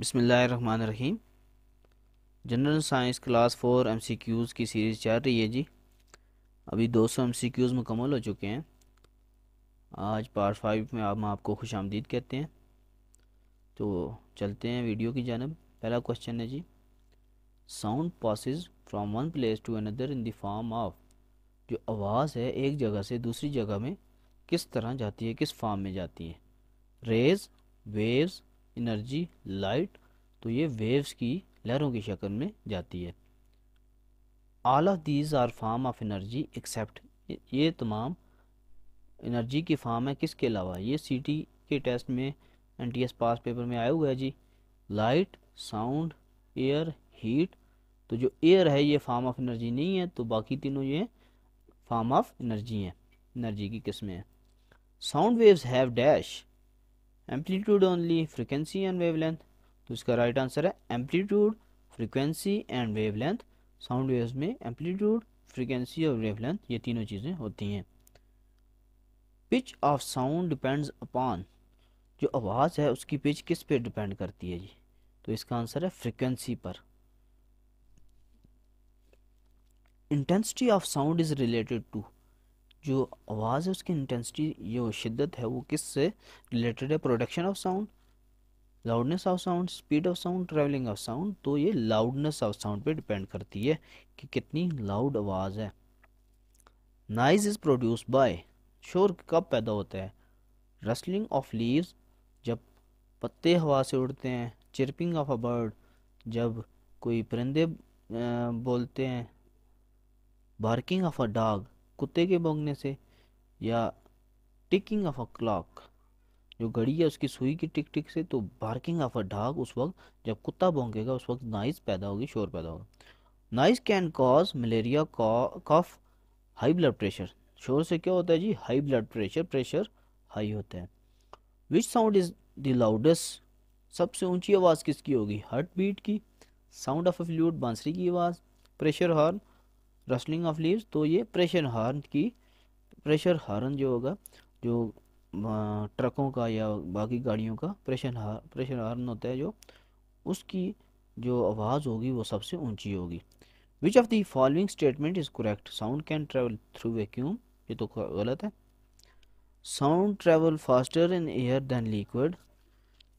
बिस्मिल्लाहिर्रहमानिर्रहीम। General science class 4 MCQs की series चल रही है जी। अभी 200 एमसीक्यूज़ मुकम्मल हो चुके हैं। आज पार्ट 5 में हम आपको खुशामदीद कहते हैं। तो चलते हैं वीडियो की जानब। पहला क्वेश्चन है जी, sound passes from one place to another in the form of. जो आवाज़ है एक जगह से दूसरी जगह में किस तरह जाती है, किस फॉर्म में जाती है? Rays, waves, energy, light. तो ये वेव्स की, लहरों की शक्ल में जाती है। All of these are form of energy except. ये तमाम एनर्जी की फॉर्म है, किसके अलावा? ये सीटी के टेस्ट में, एनटीएस पास पेपर में आया हुआ है जी। Light, sound, air, heat. तो जो एयर है ये फॉर्म ऑफ एनर्जी नहीं है, तो बाकी तीनों ये फॉर्म ऑफ एनर्जी हैं, एनर्जी की किस्में हैं। Sound waves have dash amplitude only, frequency and wavelength. तो इसका राइट आंसर है amplitude, frequency and wavelength. Sound waves में एम्पलीट्यूड, फ्रिक्वेंसी और वेवलेंथ ये तीनों चीज़ें होती हैं। Pitch of sound depends upon. जो आवाज़ है उसकी पिच किस पे डिपेंड करती है जी? तो इसका आंसर है फ्रिक्वेंसी पर। Intensity of sound is related to. जो आवाज़ है उसकी इंटेंसिटी, जो शिद्दत है वो किस से रिलेटेड है? Production of sound, loudness of sound, speed of sound, travelling of sound. तो ये लाउडनेस ऑफ साउंड पे डिपेंड करती है कि कितनी लाउड आवाज़ है। Noise is produced by. शोर कब पैदा होता है? रस्लिंग ऑफ लीव्स, जब पत्ते हवा से उड़ते हैं। चिरपिंग ऑफ अ बर्ड, जब कोई परिंदे बोलते हैं। बार्किंग ऑफ अ डॉग, कुत्ते के भौंकने से। या टिकिंग ऑफ अ क्लॉक, जो घड़ी है उसकी सुई की टिक टिक से। तो बार्किंग ऑफ अ डॉग उस वक्त जब कुत्ता भौंकेगा उस वक्त नॉइज पैदा होगी, शोर पैदा होगा। Noise can cause malaria, cough, high blood pressure. शोर से क्या होता है जी? High blood pressure, pressure high होता है। Which sound is the loudest? सबसे ऊंची आवाज़ किसकी होगी? हार्ट बीट की। साउंड ऑफ अ फ्लूट, बांसुरी की आवाज़। Pressure horn, rustling of leaves. तो ये प्रेशर हॉर्न की, प्रेशर हॉर्न जो होगा, जो ट्रकों का या बाकी गाड़ियों का प्रेशर हॉर्न होता है, जो उसकी जो आवाज़ होगी वो सबसे ऊंची होगी। Which of the following statement is correct? Sound can travel through vacuum. ये तो गलत है। Sound travel faster in air than liquid.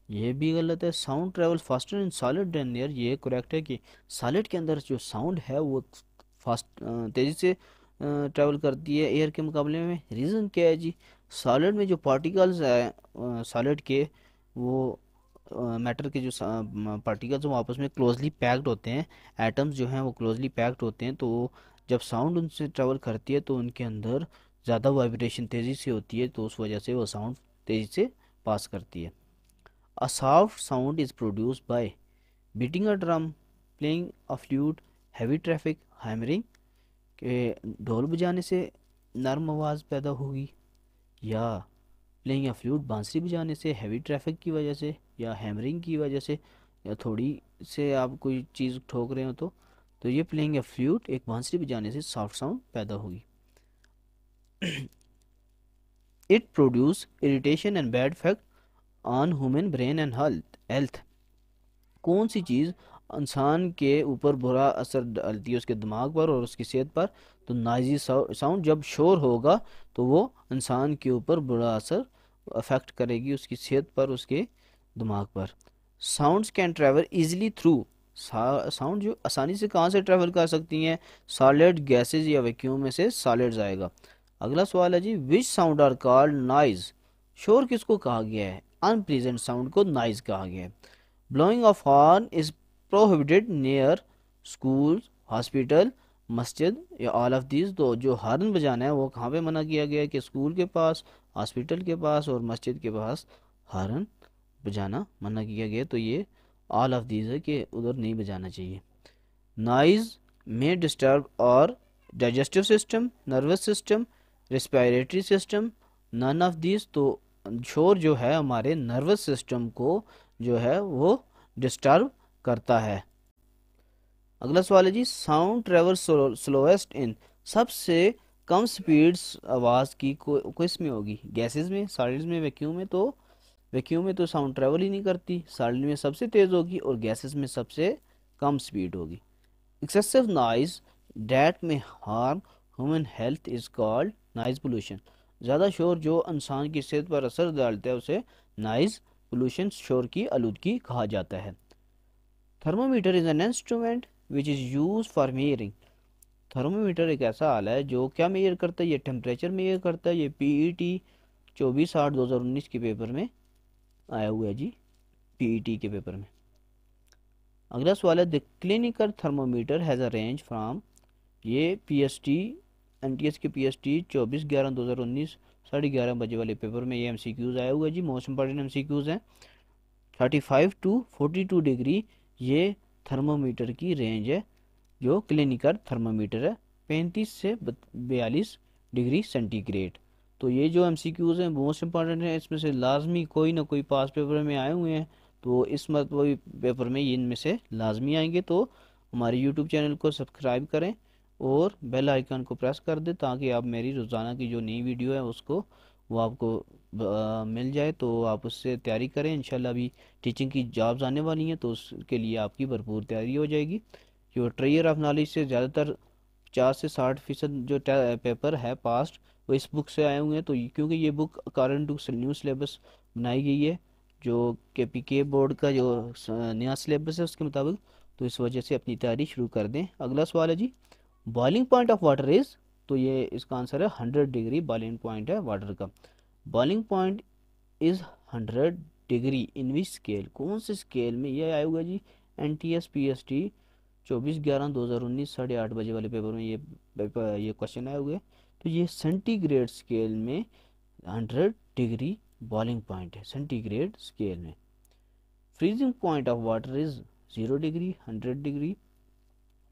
ये भी गलत है। Sound travel faster in solid than air. ये करेक्ट है कि सॉलिड के अंदर जो साउंड है वो फास्ट, तेज़ी से ट्रेवल करती है एयर के मुकाबले में। रीज़न क्या है जी? सॉलिड में जो पार्टिकल्स है सॉलिड के, वो मैटर के जो पार्टिकल्स वो आपस में क्लोजली पैक्ड होते हैं। एटम्स जो हैं वो क्लोजली पैक्ड होते हैं। तो जब साउंड उनसे ट्रेवल करती है तो उनके अंदर ज़्यादा वाइब्रेशन तेज़ी से होती है, तो उस वजह से वो साउंड तेज़ी से पास करती है। A soft sound is produced by beating a drum, playing a flute, heavy traffic, hammering. के ढोल बजाने से नरम आवाज़ पैदा होगी, या प्लेइंग अ फ्लूट, बांसुरी बजाने से हैवी ट्रैफिक की वजह से, या हैमरिंग की वजह से, या थोड़ी से आप कोई चीज़ ठोक रहे हो तो ये प्लेइंग अ फ्लूट, एक बांसुरी बजाने से सॉफ्ट साउंड पैदा होगी। It produce irritation and bad effect on human brain and health. कौन सी चीज़ इंसान के ऊपर बुरा असर डालती है, उसके दिमाग पर और उसकी सेहत पर? तो नॉइजी साउंड, जब शोर होगा तो वो इंसान के ऊपर बुरा असर अफेक्ट करेगी, उसकी सेहत पर, उसके दिमाग पर। Sounds can travel easily through. Sound जो आसानी से कहाँ से ट्रैवल कर सकती हैं? सॉलिड, गैसेज या वैक्यूम में से सॉलिड्स आएगा। अगला सवाल है जी, which sound are called noise? शोर किसको कहा गया है? अनप्लीजेंट साउंड को नॉइज कहा गया है। Blowing of horn is prohibited near school, hospital, मस्जिद, या ऑल ऑफ दीज। तो जो हॉर्न बजाना है वो कहाँ पे मना किया गया है? कि स्कूल के पास, हॉस्पिटल के पास और मस्जिद के पास हॉर्न बजाना मना किया गया। तो ये ऑल ऑफ दीज है कि उधर नहीं बजाना चाहिए। नॉइज में डिस्टर्ब और digestive system, nervous system, respiratory system, none of these. तो शोर जो है हमारे नर्वस सिस्टम को जो है वो डिस्टर्ब करता है। अगला सवाल है जी, साउंड ट्रेवल स्लोएस्ट इन। सबसे कम स्पीड आवाज़ की किस में होगी? गैसेस में, सॉलिड्स में, वैक्यूम में? तो वैक्यूम में तो साउंड ट्रेवल ही नहीं करती, सॉलिड में सबसे तेज़ होगी और गैसेस में सबसे कम स्पीड होगी। एक्सेसिव नॉइज डैट में harm human health is called noise pollution. ज़्यादा शोर जो इंसान की सेहत पर असर डालता है उसे नॉइज पोल्यूशन, शोर की आलूदगी कहा जाता है। Thermometer is an instrument which is use for मेयरिंग। Thermometer एक ऐसा आला है जो क्या मेयर करता है, ये टेम्परेचर मेयर करता है। ये PET 24/8/2019 के पेपर में आया हुआ है जी, PET के पेपर में। अगला सवाल है, the clinical thermometer has a range from, ये PST NTS के PST 24/11/2019 11:30 वाले पेपर में ये MCQs आया हुआ है जी, मोस्ट इंपॉर्टेंट MCQs हैं। 35 to 42 डिग्री ये थर्मोमीटर की रेंज है जो क्लिनिकल थर्मामीटर है, 35 से 42 डिग्री सेंटीग्रेड। तो ये जो MCQs हैं मोस्ट इंपॉर्टेंट है, इसमें से लाजमी कोई ना कोई पास पेपर में आए हुए हैं, तो इस मतलब पेपर में ये इनमें से लाजमी आएंगे। तो हमारे यूट्यूब चैनल को सब्सक्राइब करें और बेल आइकन को प्रेस कर दें ताकि आप मेरी रोज़ाना की जो नई वीडियो है उसको वो आपको मिल जाए, तो आप उससे तैयारी करें। इंशाल्लाह अभी टीचिंग की जॉब्स आने वाली हैं तो उसके लिए आपकी भरपूर तैयारी हो जाएगी। जो ट्रेयर ऑफ नॉलेज से ज़्यादातर 50 से 60% जो पेपर है पास्ट वो इस बुक से आए हुए हैं। तो क्योंकि ये book according to new syllabus बनाई गई है, जो KPK बोर्ड का जो नया सिलेबस है उसके मुताबिक, तो इस वजह से अपनी तैयारी शुरू कर दें। अगला सवाल है जी, boiling point of water is, तो ये इसका आंसर है 100 डिग्री बॉइलिंग पॉइंट है वाटर का। Boiling point is 100 degree in which scale, कौन से स्केल में ये आया हुआ जी? NTS PST 24/11/2019 8:30 वाले पेपर में ये क्वेश्चन आए हुए। तो ये सेंटीग्रेड स्केल में 100 डिग्री बॉइलिंग पॉइंट है, सेंटीग्रेड स्केल में। Freezing point of water is 0 degree, 100 degree,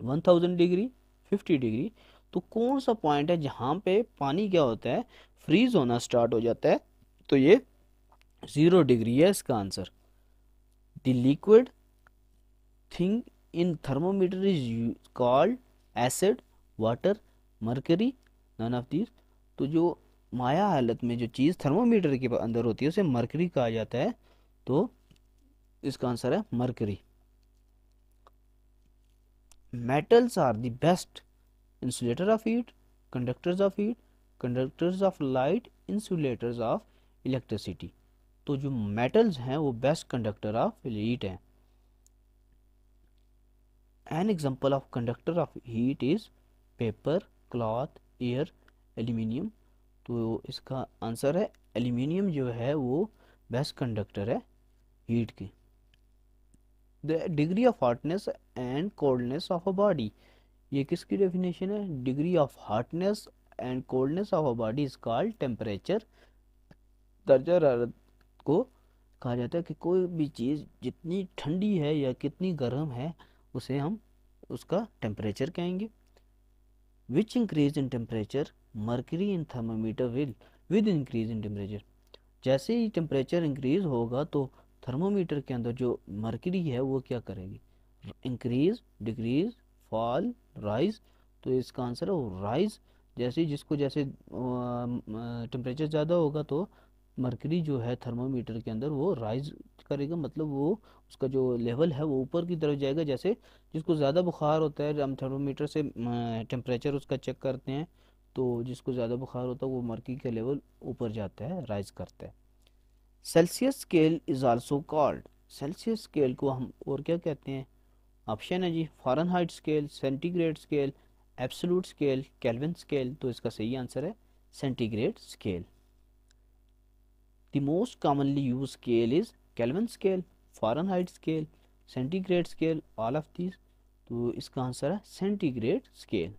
1000 degree, 50 degree. तो कौन सा पॉइंट है जहाँ पे पानी क्या होता है, फ्रीज होना स्टार्ट हो जाता है? तो ये 0 डिग्री है इसका answer. The liquid thing in thermometer is called acid, water, mercury, none of this. तो जो माया हालत में जो चीज़ थर्मोमीटर के अंदर होती है उसे मरकरी कहा जाता है, तो इसका आंसर है mercury. Metals are the best insulator of heat, conductors of heat, conductors of light, insulators of electricity. तो जो मेटल्स हैं वो बेस्ट कंडक्टर ऑफ हीट हैं। An example of conductor of heat is paper, cloth, air, aluminium। तो इसका answer है aluminium जो है वो बेस्ट कंडक्टर है हीट की। The degree of hotness and coldness of a body, ये किसकी डेफिनेशन है? Degree of hotness and coldness of a body is called temperature. दर्जा हरारत को कहा जाता है कि कोई भी चीज़ जितनी ठंडी है या कितनी गर्म है उसे हम उसका टेम्परेचर कहेंगे। Which increase in temperature mercury in thermometer will with increase in temperature. जैसे ही टेम्परेचर इंक्रीज होगा तो थर्मोमीटर के अंदर जो मर्करी है वो क्या करेगी? Increase, decrease, fall, rise. तो इसका आंसर है वो राइज। जैसे जिसको जैसे टेम्परेचर ज़्यादा होगा तो मर्करी जो है थर्मोमीटर के अंदर वो राइज करेगा, मतलब वो उसका जो लेवल है वो ऊपर की तरफ जाएगा। जैसे जिसको ज़्यादा बुखार होता है हम थर्मोमीटर से टेम्परेचर उसका चेक करते हैं, तो जिसको ज़्यादा बुखार होता है वो मर्करी का लेवल ऊपर जाता है, राइज करता है। Celsius scale is also called, Celsius scale को हम और क्या कहते हैं? ऑप्शन है जी, Fahrenheit scale, centigrade scale, absolute scale, Kelvin scale. तो इसका सही आंसर है centigrade scale. The most commonly use scale is Kelvin scale, Fahrenheit scale, centigrade scale, all of this. तो इसका आंसर है centigrade scale.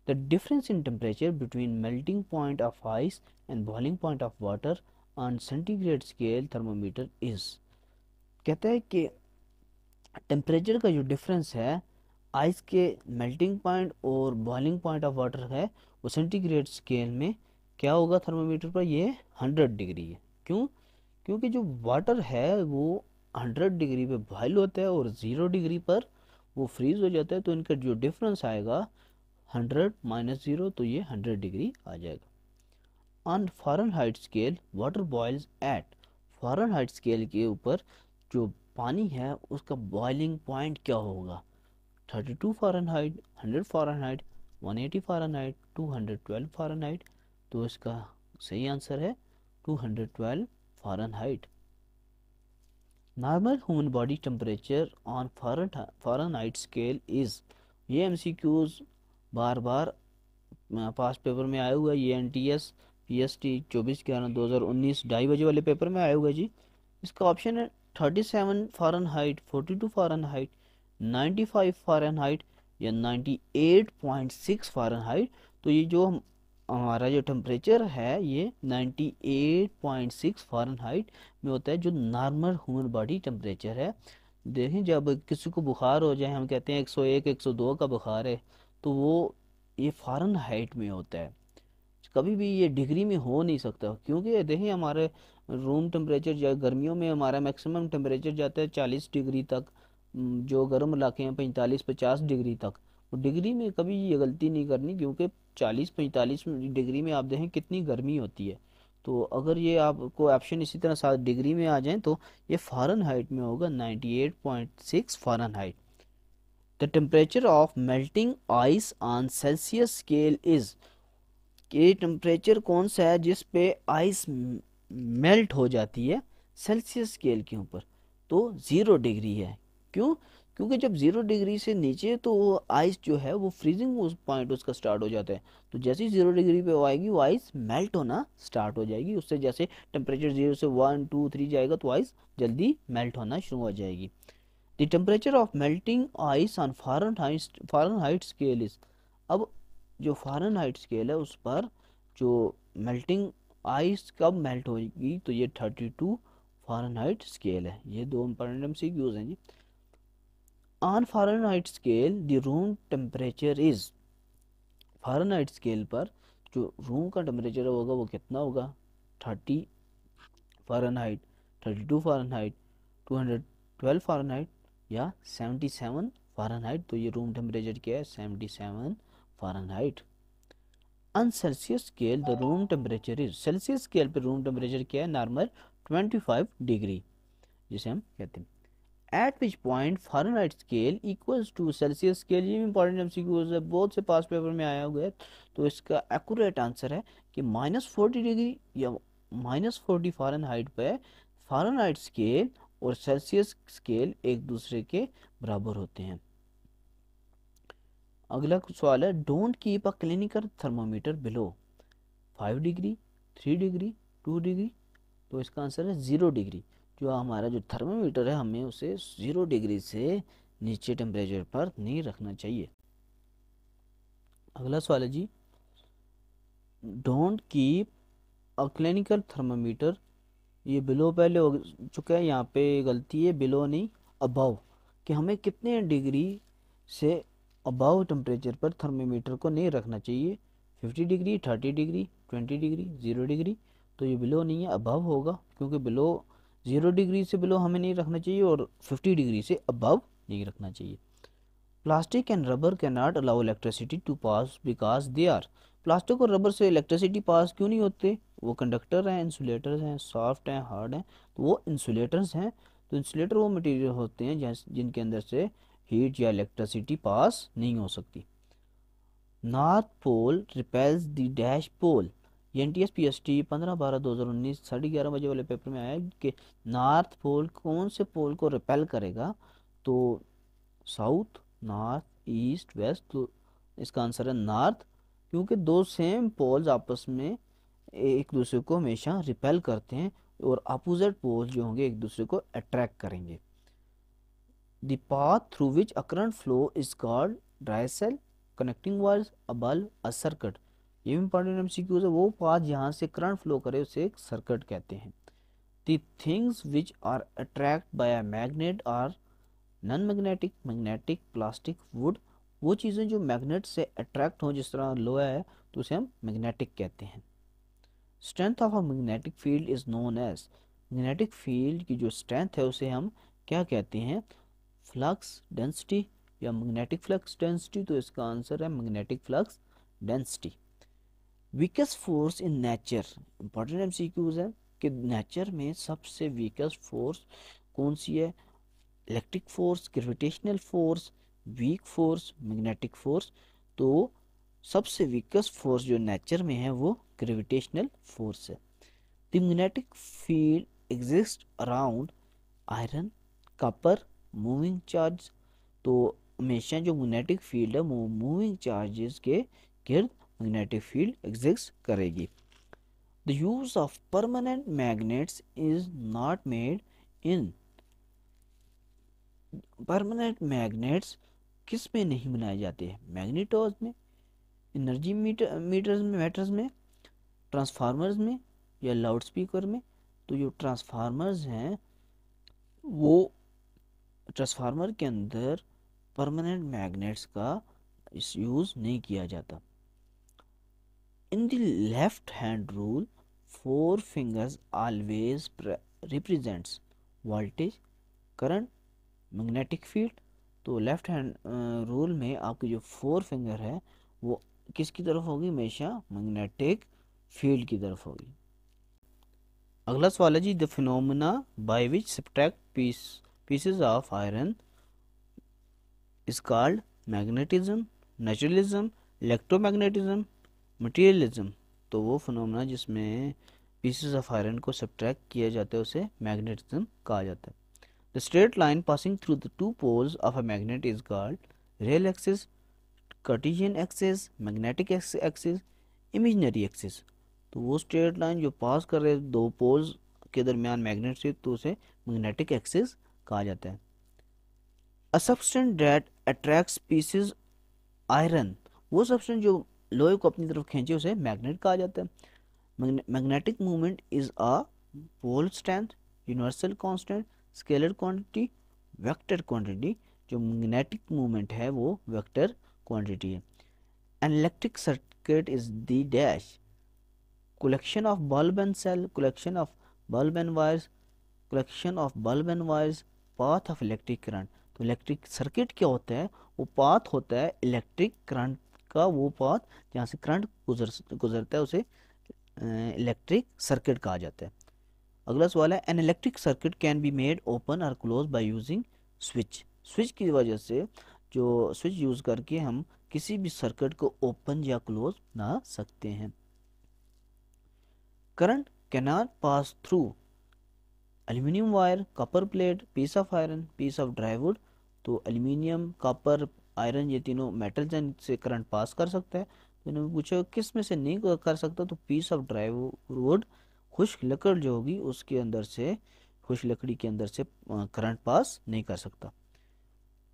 The difference in temperature between melting point of ice and boiling point of water on centigrade scale thermometer is, कहता है कि temperature का जो difference है ice के मेल्टिंग पॉइंट और बॉइलिंग पॉइंट ऑफ वाटर है वो सेंटीग्रेड स्केल में क्या होगा थर्मोमीटर पर? ये 100 डिग्री है। क्यों? क्योंकि जो वाटर है वो 100 डिग्री पे बॉयल होता है और 0 डिग्री पर वो फ्रीज हो जाता है, तो इनका जो डिफरेंस आएगा 100 - 0, तो ये 100 डिग्री आ जाएगा। On Fahrenheit scale water boils at, Fahrenheit scale के ऊपर जो पानी है उसका बॉइलिंग पॉइंट क्या होगा? 32 फ़ारेनहाइट, 100 फ़ारेनहाइट, 180 फ़ारेनहाइट, 212 फ़ारेनहाइट। तो इसका सही आंसर है 212 Fahrenheit. Normal human body temperature on Fahrenheit scale is, ये एमसीक्यूज बार बार पास्ट पेपर में आया हुआ है। ये एनटीएस पीएसटी 24/11/2019 2:30 बजे वाले पेपर में आया हुआ है जी। इसका ऑप्शन है 37 फ़ारेनहाइट, 42 फ़ारेनहाइट, 95 फ़ारेनहाइट या 98.6 फ़ारेनहाइट। तो ये जो हमारा जो टेम्परेचर है ये 98.6 फ़ारेनहाइट में होता है, जो नॉर्मल ह्यूमन बॉडी टेम्परेचर है। देखें जब किसी को बुखार हो जाए, हम कहते हैं 101 102 का बुखार है, तो वो ये फ़ारेनहाइट में होता है। कभी भी ये डिग्री में हो नहीं सकता, क्योंकि देखें हमारे रूम टेम्परेचर या गर्मियों में हमारा मैक्सिमम टेम्परेचर जाता है 40 डिग्री तक। जो गर्म इलाके हैं 45-50 डिग्री तक। तो डिग्री में कभी ये गलती नहीं करनी, क्योंकि 40-45 डिग्री में आप देखें कितनी गर्मी होती है। तो अगर ये आपको ऑप्शन इसी तरह 7 डिग्री में आ जाए तो ये फ़ारेनहाइट में होगा 98.6 Fahrenheit. The temperature of melting ice on Celsius scale is, कि टेम्परेचर कौन सा है जिस पे आइस मेल्ट हो जाती है सेल्सियस स्केल के ऊपर? तो 0 डिग्री है। क्यों? क्योंकि जब 0 डिग्री से नीचे तो वो आइस जो है वो फ्रीजिंग उस पॉइंट उसका स्टार्ट हो जाता है। तो जैसे ही 0 डिग्री पे वो आएगी वो आइस मेल्ट होना स्टार्ट हो जाएगी। उससे जैसे टेम्परेचर 0 से 1 2 3 जाएगा तो आइस जल्दी मेल्ट होना शुरू हो जाएगी। The temperature of melting ice on Fahrenheit scale is, अब जो फ़ारेनहाइट स्केल है उस पर जो मेल्टिंग आइस कब मेल्ट होगी, तो ये 32 फ़ारेनहाइट स्केल है। ये दो इंपॉर्टेंट एमसीक्यूज हैं जी। On Fahrenheit scale the room temperature is, Fahrenheit scale पर जो रूम का टेम्परेचर होगा वो कितना होगा? 30 फ़ारेनहाइट, 32 फ़ारेनहाइट, 212 फ़ारेनहाइट या 77 फ़ारेनहाइट। तो ये रूम टेम्परेचर क्या है? 77 Fahrenheit. On Celsius scale the room temperature is, Celsius scale पे रूम टेम्परेचर क्या है? नॉर्मल 25 डिग्री जिसे हम कहते हैं। At which point Fahrenheit scale equals to Celsius scale, ये इंपॉर्टेंट एमसीक्यूज है, बहुत से पास पेपर में आया हुआ है। तो इसका एक्यूरेट आंसर है कि -40 डिग्री या -40 फ़ारेनहाइट पे फ़ारेनहाइट स्केल और सेल्सियस स्केल एक दूसरे के बराबर होते हैं। अगला सवाल है don't keep a clinical thermometer below 5 degree, 3 degree, 2 degree. तो इसका आंसर है 0 डिग्री। जो हमारा जो थर्मोमीटर है हमें उसे 0 डिग्री से नीचे टेम्परेचर पर नहीं रखना चाहिए। अगला सवाल है जी don't keep a clinical thermometer, ये बिलो पहले हो चुका है, यहाँ पे गलती है, बिलो नहीं अबव, कि हमें कितने डिग्री से अबव टेम्परेचर पर थर्मोमीटर को नहीं रखना चाहिए? 50 डिग्री, 30 डिग्री, 20 डिग्री, 0 डिग्री। तो ये बिलो नहीं है, अबव होगा, क्योंकि बिलो 0 डिग्री से बिलो हमें नहीं रखना चाहिए और 50 डिग्री से अबव नहीं रखना चाहिए। Plastic and rubber can not allow electricity to pass because they are, plastic और रबर से इलेक्ट्रिसिटी पास क्यों नहीं होते? वो कंडक्टर हैं, इंसुलेटर्स हैं, सॉफ्ट हैं, हार्ड हैं। तो वो इंसुलेटर्स हैं। तो इंसुलेटर वो मटेरियल होते हैं जिनके अंदर से हीट या इलेक्ट्रिसिटी पास नहीं हो सकती। North pole repels the dash pole, ये एनटीएस पीएसटी 15/12/2019 11:30 बजे वाले पेपर में आया है कि नॉर्थ पोल कौन से पोल को रिपेल करेगा? तो साउथ, नॉर्थ, ईस्ट, वेस्ट। तो इसका आंसर है नॉर्थ, क्योंकि दो सेम पोल्स आपस में एक दूसरे को हमेशा रिपेल करते हैं और अपोजिट पोल्स जो होंगे एक दूसरे को अट्रैक्ट करेंगे। The path through which a current flow is called dry cell, connecting wires, a bulb, a circuit. ये भी इंपॉर्टेंट एमसीक्यूज है, वो पाथ जहाँ से करंट फ्लो करे उसे एक सर्किट कहते हैं। The things which are attract by a magnet are non magnetic, magnetic, plastic, wood. वो चीज़ें जो मैग्नेट से अट्रैक्ट हों, जिस तरह लोहा है, तो उसे हम मैग्नेटिक कहते हैं। Strength of a magnetic field is known as, magnetic field की जो स्ट्रेंथ है उसे हम क्या कहते हैं? फ्लक्स डेंसिटी या मैग्नेटिक फ्लक्स डेंसिटी। तो इसका आंसर है magnetic flux density. Weakest force in nature, important MCQs है कि नेचर में सबसे वीकेस्ट फोर्स कौन सी है? Electric force, gravitational force, weak force, magnetic force. तो सबसे वीकेस्ट फोर्स जो नेचर में है वो ग्रेविटेशनल फोर्स है। The magnetic field exist around iron, copper, moving charge. तो हमेशा जो मैग्नेटिक फील्ड है वो मूविंग चार्जेस के गिर्द मैग्नेटिक फील्ड एग्जिस्ट करेगी। The use of permanent magnets is not made in, permanent magnets किस में नहीं बनाए जाते हैं? मैग्नेटोज में, एनर्जी मीटर्स में, मैटर्स में, ट्रांसफार्मर्स में, या लाउड स्पीकर में। तो जो ट्रांसफार्मर्स हैं वो, ट्रांसफार्मर के अंदर परमानेंट मैग्नेट्स का इस यूज़ नहीं किया जाता। In the left hand rule, four fingers always represents voltage, current, magnetic field. तो लेफ्ट हैंड रूल में आपकी जो फोर फिंगर है वो किसकी तरफ होगी? हमेशा मैग्नेटिक फील्ड की तरफ होगी। अगला सवाल है जी, the phenomena by which subtract pieces of iron is called magnetism, naturalism, electromagnetism, materialism. तो वो फिनोमेना जिसमें पीसेस ऑफ आयरन को सब्ट्रैक्ट किया जाता है उसे मैग्नेटिज्म कहा जाता है। The straight line passing through the two poles of a magnet is called real axis, Cartesian axis, magnetic axis, imaginary axis. तो वो स्ट्रेट लाइन जो पास कर रहे दो पोल्स के दरमियान मैग्नेट से, तो उसे मैग्नेटिक एक्सिस कहा जाता है। A substance that attracts pieces iron, वो सब्सटेंस जो लोहे को अपनी तरफ खींचे उसे मैग्नेट कहा जाता है। Magnetic movement is a pole strength, universal constant, scalar quantity, vector quantity. जो मैग्नेटिक मूवमेंट है वो वेक्टर क्वांटिटी है। An electric circuit is the dash, collection of bulb and cell, collection of bulb and wires, collection of bulb and wires, path of electric current। तो electric circuit क्या होता है? वो path होता है इलेक्ट्रिक करंट का, वो पाथ जहाँ से करंट गुजरता है उसे इलेक्ट्रिक सर्किट कहा जाता है। अगला सवाल है, an electric circuit can be made open और close by using switch. Switch की वजह से, जो स्विच यूज करके हम किसी भी सर्किट को ओपन या क्लोज बना सकते हैं। Current cannot pass through aluminium wire, copper plate, piece of iron, piece of dry wood। तो एल्यूमिनियम, कॉपर, आयरन ये तीनों मेटल्स हैं, से करंट पास कर सकता है। तो इन्होंने पूछा किस में से नहीं कर सकता? तो पीस ऑफ ड्राई वुड, खुश्क लकड़ जो होगी उसके अंदर से, खुश्क लकड़ी के अंदर से करंट पास नहीं कर सकता।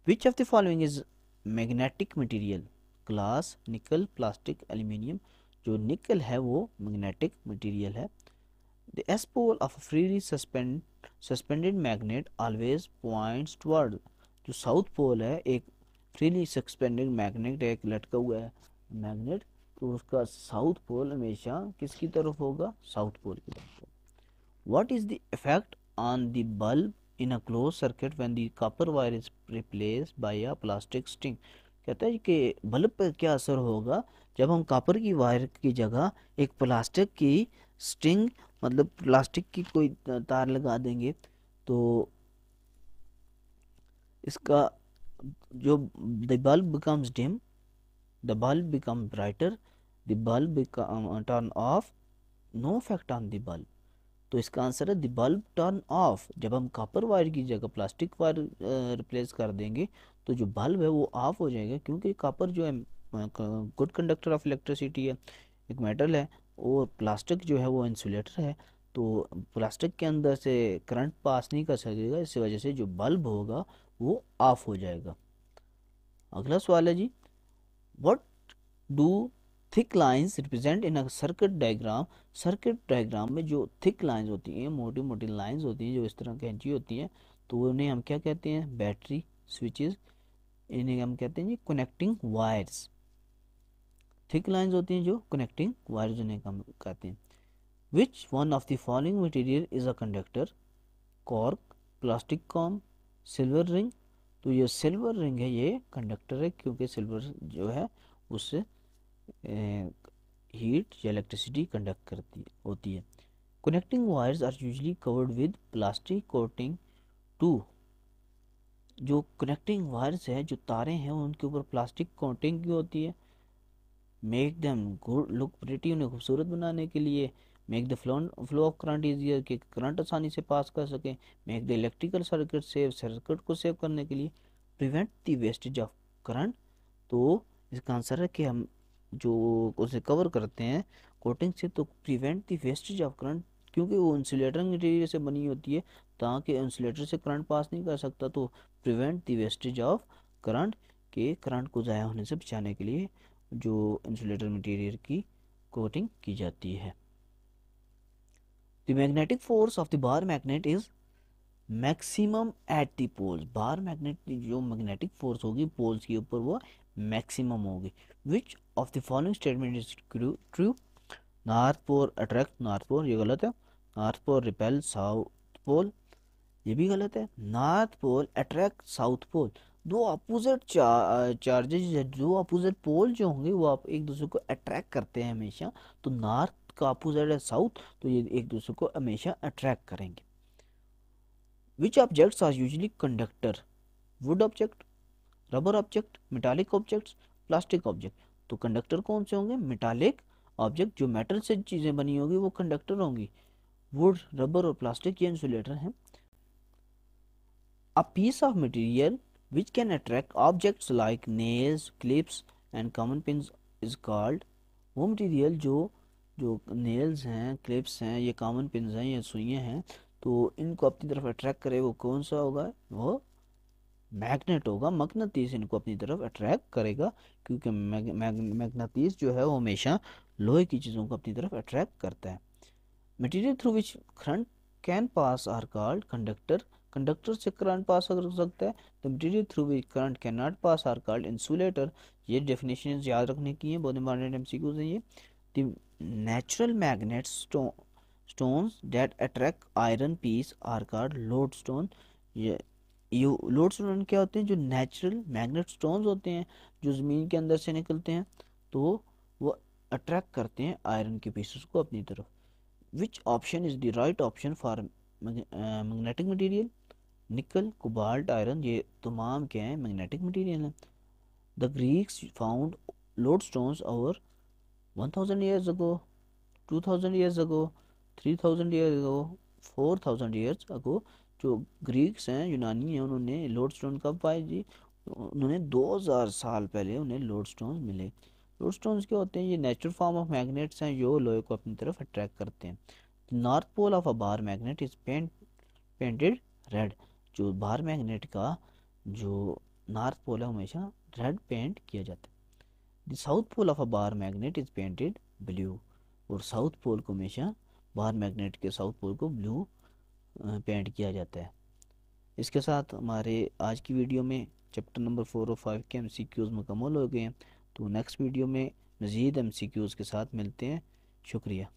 विच of the following is magnetic material? Glass, निकल, प्लास्टिक, एल्यूमिनियम। जो निकल है वो मैग्नेटिक मटेरियल है। The S pole of a freely suspended magnet always points toward, जो साउथ पोल है एक फ्रीली सस्पेंडेड मैग्नेट, एक लटका हुआ है मैग्नेट, तो उसका साउथ पोल हमेशा किसकी तरफ होगा? साउथ पोल की तरफ होगा। What is the effect on the bulb in a closed circuit when the copper wire is replaced by a plastic string? कहता है कि बल्ब पर क्या असर होगा जब हम कॉपर की वायर की जगह एक प्लास्टिक की स्ट्रिंग, मतलब प्लास्टिक की कोई तार लगा देंगे। तो इसका जो the bulb becomes dim, the bulb become brighter, the bulb become turn off, no effect on the bulb. तो इसका आंसर है द बल्ब टर्न ऑफ। जब हम कॉपर वायर की जगह प्लास्टिक वायर रिप्लेस कर देंगे तो जो बल्ब है वो ऑफ हो जाएगा, क्योंकि कॉपर जो है गुड कंडक्टर ऑफ इलेक्ट्रिसिटी है, एक मेटल है, और प्लास्टिक जो है वो इंसुलेटर है। तो प्लास्टिक के अंदर से करंट पास नहीं कर सकेगा, इस वजह से जो बल्ब होगा वो ऑफ हो जाएगा। अगला सवाल है जी, what do thick lines represent in a circuit diagram? Circuit diagram में जो थिक लाइंस होती हैं, मोटी मोटी लाइंस होती हैं जो इस तरह खींची होती हैं, तो उन्हें हम क्या कहते हैं? Battery switches. इन्हें हम कहते हैं जी कनेक्टिंग वायर्स। थिक लाइंस होती हैं जो कनेक्टिंग वायर्स, उन्हें हम कहते हैं। Which one of the following material is a conductor? Cork, plastic com, silver ring. तो ये सिल्वर रिंग है, ये कंडक्टर है, क्योंकि सिल्वर जो है उससे हीट या इलेक्ट्रिसिटी कंडक्ट करती होती है। Connecting wires are usually covered with plastic coating to, जो कनेक्टिंग वायर्स है, जो तारें हैं, उनके ऊपर प्लास्टिक कोटिंग की होती है। Make them good look pretty, उन्हें खूबसूरत बनाने के लिए। Make the flow of current easier, कि करंट आसानी से पास कर सकें। Make the electrical circuit save, circuit को सेव करने के लिए। Prevent the wastage of current, तो इसका आंसर है कि हम जो उसे कवर करते हैं कोटिंग से, तो prevent the wastage of current, क्योंकि वो इंसुलेटर मटेरियल से बनी होती है, ताकि इंसुलेटर से करंट पास नहीं कर सकता, तो prevent the wastage of current, के करंट को ज़ाया होने से बचाने के लिए जो इंसुलेटर मटेरियल की कोटिंग की जाती है। The magnetic force of the bar magnet is maximum at the poles, bar magnet की जो मैग्नेटिक फोर्स होगी पोल्स के ऊपर वो मैक्सिमम होगी। Which of the following statement is true? North pole attract north pole, ये गलत है। North pole repel south pole, ये भी गलत है। North pole attract south pole, दो अपोजिट चार्जेज, दो अपोजिट पोल जो होंगे वो आप एक दूसरे को अट्रैक्ट करते हैं हमेशा, तो नॉर्थ का अपोजिट है साउथ, तो ये एक दूसरे को हमेशा अट्रैक्ट करेंगे। Which objects are usually conductor? Wood object, rubber object, metallic objects, plastic object. तो कंडक्टर कौन से होंगे? मेटालिक ऑब्जेक्ट, जो मेटल से चीज़ें बनी होगी वो कंडक्टर होंगी। वुड, रबर और प्लास्टिक ये इंसुलेटर हैं। A piece of material which can attract objects like nails, clips and common pins is called, वो मटेरियल जो जो नेल्स हैं, क्लिप्स हैं, ये कॉमन पिन्स हैं, ये सुइयाँ हैं, तो इनको अपनी तरफ अट्रैक्ट करे वो कौन सा होगा? वो मैग्नेट होगा। मकनातीस इनको अपनी तरफ अट्रैक्ट करेगा, क्योंकि मैग्नेटीस जो है वो हमेशा लोहे की चीज़ों को अपनी तरफ अट्रैक्ट करता है। Material through which current can pass are called conductor, conductor से करंट पास कर सकता है। The material through which current can not pass are called insulator. ये डेफिनेशन याद रखने की है, बहुत इंपॉर्टेंट एमसीक्यूज हैं ये। The natural magnet stones that attract iron piece are called lodestone. ये लोडस्टोन क्या होते हैं? जो नेचुरल मैग्नेट स्टोन्स होते हैं, जो ज़मीन के अंदर से निकलते हैं, तो वो अट्रैक्ट करते हैं आयरन के पीसेस को अपनी तरफ। Which option is the right option for magnetic material? निकल, कोबाल्ट, आयरन, ये तमाम क्या है? मैग्नेटिक मटेरियल है। The Greeks found lodestones over 1000 years ago, 2000 years ago, 3000 years ago, 4000 years ago। जो ग्रीक्स हैं, यूनानी हैं, उन्होंने लोडस्टोन कब पाए जी? उन्होंने 2000 साल पहले उन्हें लोडस्टोन मिले। लोडस्टोन्स क्या होते हैं? ये नेचुरल फॉर्म ऑफ मैग्नेट्स हैं जो लोहे को अपनी तरफ अट्रैक्ट करते हैं। North pole of a bar magnet is painted red, जो बार मैग्नेट का जो नॉर्थ पोल है हमेशा रेड पेंट किया जाता है। The south pole of a bar magnet is painted blue, और साउथ पोल को हमेशा, बार मैग्नेट के साउथ पोल को ब्लू पेंट किया जाता है। इसके साथ हमारे आज की वीडियो में चैप्टर नंबर 4 और 5 के एमसीक्यूज़ मुकम्मल हो गए हैं। तो नेक्स्ट वीडियो में मज़ीद एमसीक्यूज़ के साथ मिलते हैं। शुक्रिया।